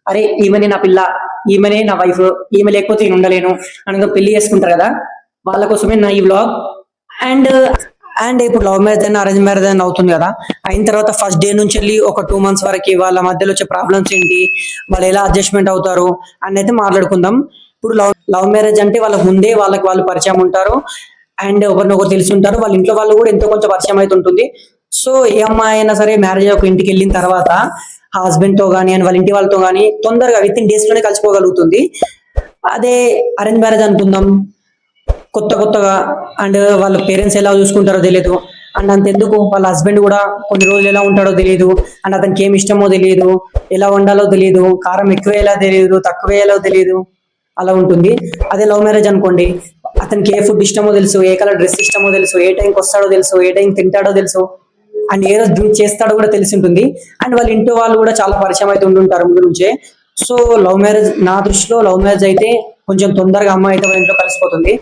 అరే ఈమెనే నా పిల్ల, ఈమెనే నా వైఫ్, ఈమె లేకపోతే నేను ఉండలేను అని పెళ్లి చేసుకుంటారు కదా, వాళ్ళ కోసమే నా ఈ వ్లాగ్. అండ్ అండ్ ఇప్పుడు లవ్ మ్యారేజ్ అయినా అరేంజ్ మ్యారేజ్ అయినా అవుతుంది కదా, అయిన తర్వాత ఫస్ట్ డే నుంచి వెళ్ళి ఒక 2 months వరకు వాళ్ళ మధ్యలో వచ్చే ప్రాబ్లమ్స్ ఏంటి, వాళ్ళు ఎలా అడ్జస్ట్మెంట్ అవుతారు అని అయితే మాట్లాడుకుందాం. ఇప్పుడు లవ్ లవ్ మ్యారేజ్ అంటే వాళ్ళకి ముందే వాళ్ళు పరిచయం ఉంటారు, అండ్ ఒకరినొకరు తెలిసి ఉంటారు, వాళ్ళ ఇంట్లో వాళ్ళు కూడా ఎంతో కొంచెం పరిచయం అయితే ఉంటుంది. సో ఏ అమ్మాయి అయినా సరే మ్యారేజ్ ఒక ఇంటికి వెళ్ళిన తర్వాత హస్బెండ్ తో గానీ అండ్ వాళ్ళ ఇంటి వాళ్ళతో గానీ తొందరగా విత్ ఇన్ డేస్ లోనే కలిసిపోగలుగుతుంది. అదే అరేంజ్ మ్యారేజ్ అనుకుందాం, కొత్తగా అండ్ వాళ్ళ పేరెంట్స్ ఎలా చూసుకుంటారో తెలియదు, అండ్ అంతెందుకు వాళ్ళ హస్బెండ్ కూడా కొన్ని రోజులు ఎలా ఉంటాడో తెలియదు, అండ్ అతనికి ఏమి ఇష్టమో తెలియదు, ఎలా వండాలో తెలియదు, కారం ఎక్కువ ఎలా తెలియదు, తక్కువ వేయాలో తెలియదు, అలా ఉంటుంది. అదే లవ్ మ్యారేజ్ అనుకోండి, అతనికి ఏ ఫుడ్ ఇష్టమో తెలుసు, ఏ కలర్ డ్రెస్ ఇష్టమో తెలుసు, ఏ టైంకి వస్తాడో తెలుసు, ఏ టైం తింటాడో తెలుసు, అండ్ ఏ రోజు డ్రింక్ చేస్తాడో కూడా తెలిసి ఉంటుంది. అండ్ వాళ్ళ ఇంట్లో వాళ్ళు కూడా చాలా పరిచయం అయితే ఉంటుంటారు ముందు నుంచే. సో లవ్ మ్యారేజ్, నా దృష్టిలో లవ్ మ్యారేజ్ అయితే కొంచెం తొందరగా అమ్మాయి అయితే వాళ్ళ ఇంట్లో కలిసిపోతుంది.